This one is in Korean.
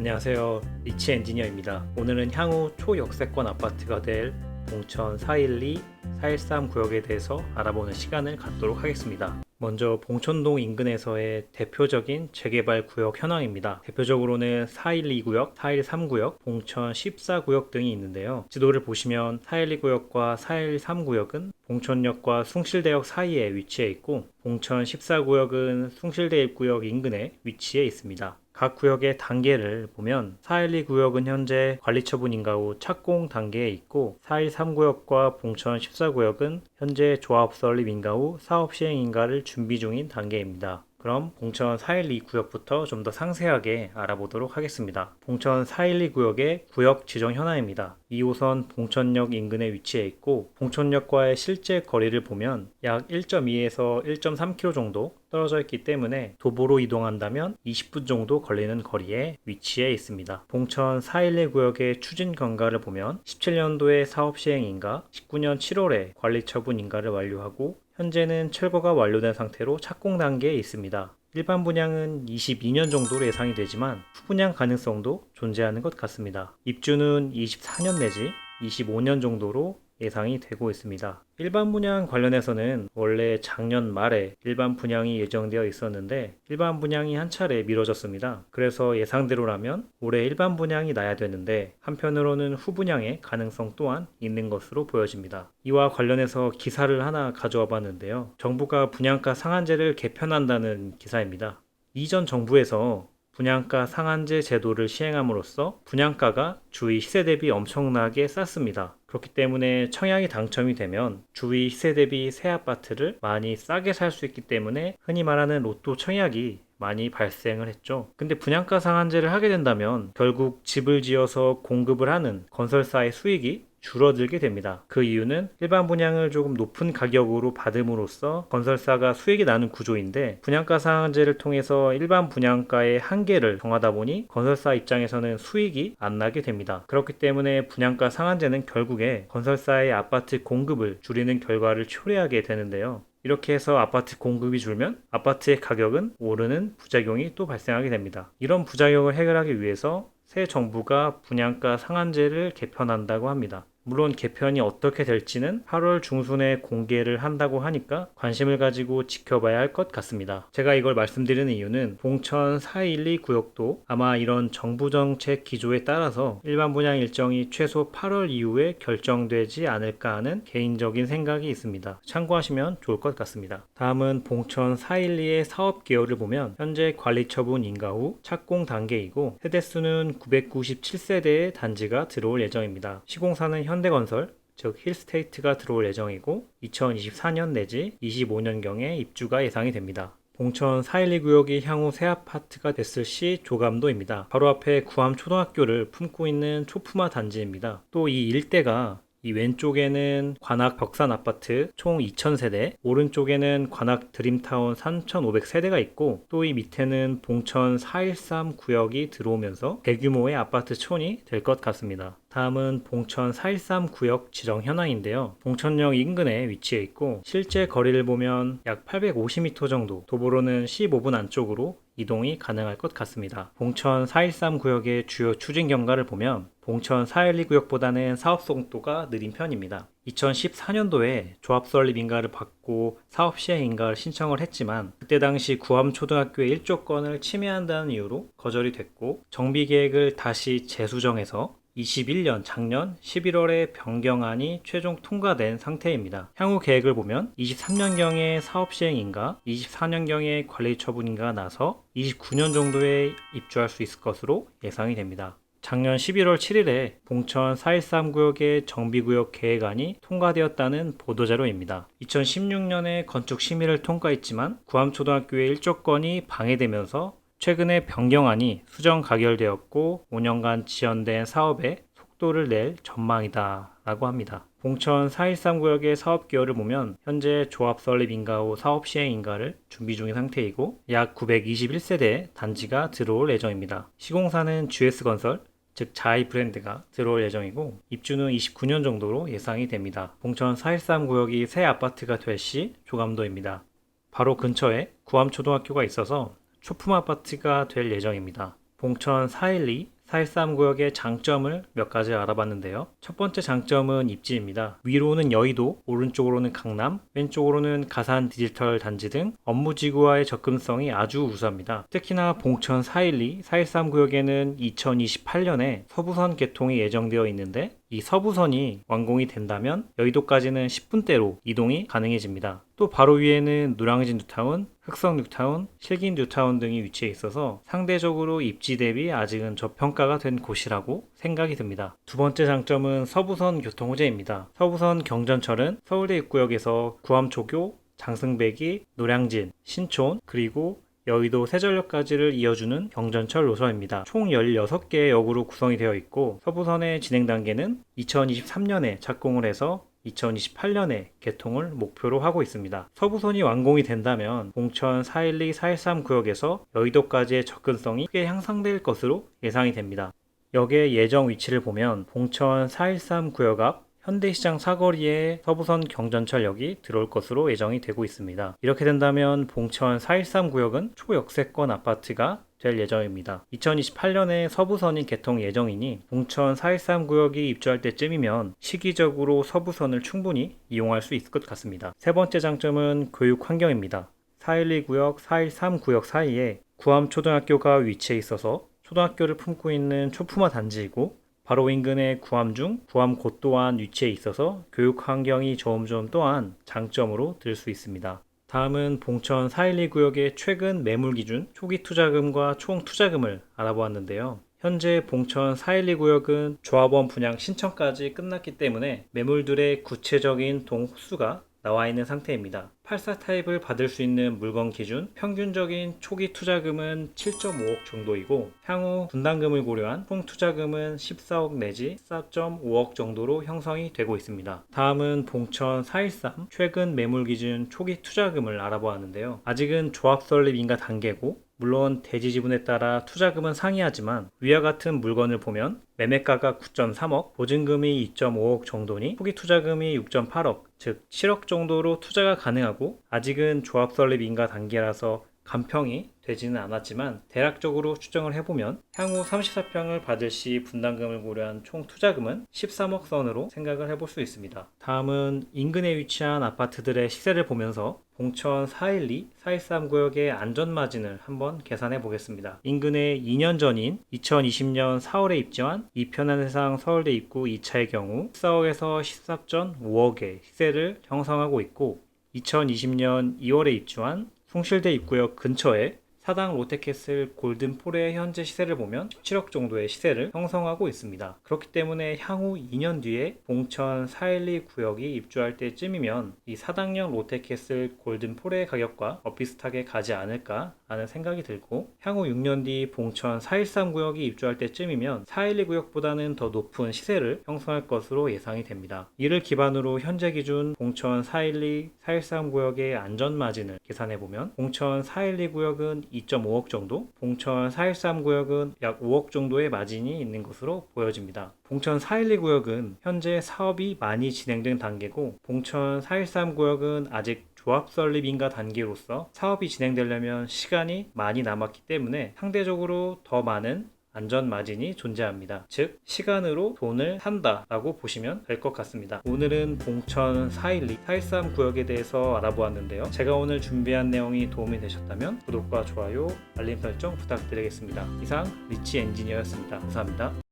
안녕하세요. 리치 엔지니어입니다. 오늘은 향후 초역세권 아파트가 될 봉천 412, 413 구역에 대해서 알아보는 시간을 갖도록 하겠습니다. 먼저 봉천동 인근에서의 대표적인 재개발 구역 현황입니다. 대표적으로는 412 구역, 413 구역, 봉천 14 구역 등이 있는데요. 지도를 보시면 412 구역과 413 구역은 봉천역과 숭실대역 사이에 위치해 있고, 봉천 14 구역은 숭실대 입구역 인근에 위치해 있습니다. 각 구역의 단계를 보면 412 구역은 현재 관리처분 인가 후 착공 단계에 있고, 413 구역과 봉천 14 구역은 현재 조합 설립 인가 후 사업 시행 인가를 준비 중인 단계입니다. 그럼 봉천 412 구역부터 좀 더 상세하게 알아보도록 하겠습니다. 봉천 412 구역의 구역 지정 현황입니다. 2호선 봉천역 인근에 위치해 있고, 봉천역과의 실제 거리를 보면 약 1.2에서 1.3km 정도 떨어져 있기 때문에 도보로 이동한다면 20분 정도 걸리는 거리에 위치해 있습니다. 봉천 412 구역의 추진 경과를 보면 17년도에 사업 시행 인가, 19년 7월에 관리 처분 인가를 완료하고 현재는 철거가 완료된 상태로 착공 단계에 있습니다. 일반 분양은 22년 정도로 예상이 되지만 후분양 가능성도 존재하는 것 같습니다. 입주는 24년 내지 25년 정도로 예상이 되고 있습니다. 일반 분양 관련해서는 원래 작년 말에 일반 분양이 예정되어 있었는데 일반 분양이 한 차례 미뤄졌습니다. 그래서 예상대로라면 올해 일반 분양이 나야 되는데, 한편으로는 후분양의 가능성 또한 있는 것으로 보여집니다. 이와 관련해서 기사를 하나 가져와 봤는데요. 정부가 분양가 상한제를 개편한다는 기사입니다. 이전 정부에서 분양가 상한제 제도를 시행함으로써 분양가가 주위 시세 대비 엄청나게 쌌습니다. 그렇기 때문에 청약이 당첨이 되면 주위 시세 대비 새 아파트를 많이 싸게 살 수 있기 때문에 흔히 말하는 로또 청약이 많이 발생을 했죠. 근데 분양가 상한제를 하게 된다면 결국 집을 지어서 공급을 하는 건설사의 수익이 줄어들게 됩니다. 그 이유는 일반 분양을 조금 높은 가격으로 받음으로써 건설사가 수익이 나는 구조인데, 분양가 상한제를 통해서 일반 분양가의 한계를 정하다 보니 건설사 입장에서는 수익이 안 나게 됩니다. 그렇기 때문에 분양가 상한제는 결국에 건설사의 아파트 공급을 줄이는 결과를 초래하게 되는데요. 이렇게 해서 아파트 공급이 줄면 아파트의 가격은 오르는 부작용이 또 발생하게 됩니다. 이런 부작용을 해결하기 위해서 새 정부가 분양가 상한제를 개편한다고 합니다. 물론 개편이 어떻게 될지는 8월 중순에 공개를 한다고 하니까 관심을 가지고 지켜봐야 할 것 같습니다. 제가 이걸 말씀드리는 이유는 봉천 412 구역도 아마 이런 정부 정책 기조에 따라서 일반 분양 일정이 최소 8월 이후에 결정되지 않을까 하는 개인적인 생각이 있습니다. 참고하시면 좋을 것 같습니다. 다음은 봉천 412의 사업 개요를 보면 현재 관리 처분 인가 후 착공 단계이고, 세대수는 997세대의 단지가 들어올 예정입니다. 시공사는 현대건설, 즉 힐스테이트가 들어올 예정이고 2024년 내지 25년경에 입주가 예상이 됩니다. 봉천 412 구역이 향후 새 아파트가 됐을 시 조감도입니다. 바로 앞에 구암초등학교를 품고 있는 초품화 단지입니다. 또 이 일대가 이 왼쪽에는 관악 벽산 아파트 총 2000세대, 오른쪽에는 관악 드림타운 3500세대가 있고, 또 이 밑에는 봉천 413 구역이 들어오면서 대규모의 아파트촌이 될 것 같습니다. 다음은 봉천 413 구역 지정 현황인데요. 봉천역 인근에 위치해 있고 실제 거리를 보면 약 850m 정도, 도보로는 15분 안쪽으로 이동이 가능할 것 같습니다. 봉천 413 구역의 주요 추진 경과를 보면 봉천 412 구역보다는 사업 속도가 느린 편입니다. 2014년도에 조합 설립 인가를 받고 사업 시행 인가를 신청을 했지만, 그때 당시 구암초등학교의 1조권을 침해한다는 이유로 거절이 됐고, 정비 계획을 다시 재수정해서 21년 작년 11월에 변경안이 최종 통과된 상태입니다. 향후 계획을 보면 23년경에 사업 시행인가, 24년경에 관리 처분인가가 나서 29년 정도에 입주할 수 있을 것으로 예상이 됩니다. 작년 11월 7일에 봉천 413 구역의 정비구역 계획안이 통과되었다는 보도자료입니다. 2016년에 건축 심의를 통과했지만 구암초등학교의 1조권이 방해되면서 최근에 변경안이 수정 가결되었고 5년간 지연된 사업에 속도를 낼 전망이다 라고 합니다. 봉천 413 구역의 사업 기여를 보면 현재 조합 설립 인가 후 사업 시행 인가를 준비 중인 상태이고 약 921세대 단지가 들어올 예정입니다. 시공사는 GS건설, 즉 자이 브랜드가 들어올 예정이고 입주는 29년 정도로 예상이 됩니다. 봉천 413 구역이 새 아파트가 될 시 조감도입니다. 바로 근처에 구암초등학교가 있어서 초품 아파트가 될 예정입니다. 봉천 412, 413구역의 장점을 몇 가지 알아봤는데요. 첫 번째 장점은 입지입니다. 위로는 여의도, 오른쪽으로는 강남, 왼쪽으로는 가산 디지털 단지 등 업무지구와의 접근성이 아주 우수합니다. 특히나 봉천 412, 413구역에는 2028년에 서부선 개통이 예정되어 있는데 이 서부선이 완공이 된다면 여의도까지는 10분대로 이동이 가능해집니다. 또 바로 위에는 노량진 뉴타운, 흑성 뉴타운, 실긴 뉴타운 등이 위치해 있어서 상대적으로 입지 대비 아직은 저평가가 된 곳이라고 생각이 듭니다. 두 번째 장점은 서부선 교통 호재입니다. 서부선 경전철은 서울대 입구역에서 구암초교, 장승배기, 노량진, 신촌, 그리고 여의도 세전역까지를 이어주는 경전철 노선입니다. 총 16개의 역으로 구성이 되어 있고 서부선의 진행 단계는 2023년에 착공을 해서 2028년에 개통을 목표로 하고 있습니다. 서부선이 완공이 된다면 봉천 412, 413 구역에서 여의도까지의 접근성이 크게 향상될 것으로 예상이 됩니다. 역의 예정 위치를 보면 봉천 413 구역 앞 현대시장 사거리에 서부선 경전철역이 들어올 것으로 예정이 되고 있습니다. 이렇게 된다면 봉천 413 구역은 초역세권 아파트가 될 예정입니다. 2028년에 서부선이 개통 예정이니 봉천 413 구역이 입주할 때쯤이면 시기적으로 서부선을 충분히 이용할 수 있을 것 같습니다. 세 번째 장점은 교육 환경입니다. 412 구역, 413 구역 사이에 구암초등학교가 위치해 있어서 초등학교를 품고 있는 초품화 단지이고 바로 인근의 구암중, 구암고 또한 위치해 있어서 교육 환경이 좋은 점 또한 장점으로 들 수 있습니다. 다음은 봉천 412 구역의 최근 매물 기준, 초기 투자금과 총 투자금을 알아보았는데요. 현재 봉천 412 구역은 조합원 분양 신청까지 끝났기 때문에 매물들의 구체적인 동호수가 나와 있는 상태입니다. 84 타입을 받을 수 있는 물건 기준 평균적인 초기 투자금은 7.5억 정도이고 향후 분담금을 고려한 총 투자금은 14억 내지 14.5억 정도로 형성이 되고 있습니다. 다음은 봉천 413 최근 매물 기준 초기 투자금을 알아보았는데요. 아직은 조합 설립 인가 단계고 물론 대지 지분에 따라 투자금은 상이하지만 위와 같은 물건을 보면 매매가가 9.3억, 보증금이 2.5억 정도니 초기 투자금이 6.8억, 즉 7억 정도로 투자가 가능하고 아직은 조합 설립 인가 단계라서 간평이 되지는 않았지만 대략적으로 추정을 해보면 향후 34평을 받을 시 분담금을 고려한 총 투자금은 13억 선으로 생각을 해볼 수 있습니다. 다음은 인근에 위치한 아파트들의 시세를 보면서 봉천 412, 413 구역의 안전마진을 한번 계산해 보겠습니다. 인근에 2년 전인 2020년 4월에 입주한 이편한세상 서울대 입구 2차의 경우 14억에서 14.5억의 시세를 형성하고 있고 2020년 2월에 입주한 숭실대 입구역 근처에 사당 롯데캐슬 골든폴의 현재 시세를 보면 17억 정도의 시세를 형성하고 있습니다. 그렇기 때문에 향후 2년 뒤에 봉천 412 구역이 입주할 때쯤이면 이 사당역 롯데캐슬 골든폴의 가격과 비슷하게 가지 않을까 라는 생각이 들고 향후 6년 뒤 봉천 413 구역이 입주할 때쯤이면 412 구역보다는 더 높은 시세를 형성할 것으로 예상이 됩니다. 이를 기반으로 현재 기준 봉천 412, 413 구역의 안전마진을 계산해보면 봉천 412 구역은 2.5억 정도, 봉천 413 구역은 약 5억 정도의 마진이 있는 것으로 보여집니다. 봉천 412 구역은 현재 사업이 많이 진행된 단계고 봉천 413 구역은 아직 조합 설립 인가 단계로서 사업이 진행되려면 시간이 많이 남았기 때문에 상대적으로 더 많은 안전 마진이 존재합니다. 즉 시간으로 돈을 산다 라고 보시면 될 것 같습니다. 오늘은 봉천 412, 413 구역에 대해서 알아보았는데요. 제가 오늘 준비한 내용이 도움이 되셨다면 구독과 좋아요, 알림 설정 부탁드리겠습니다. 이상 리치 엔지니어였습니다. 감사합니다.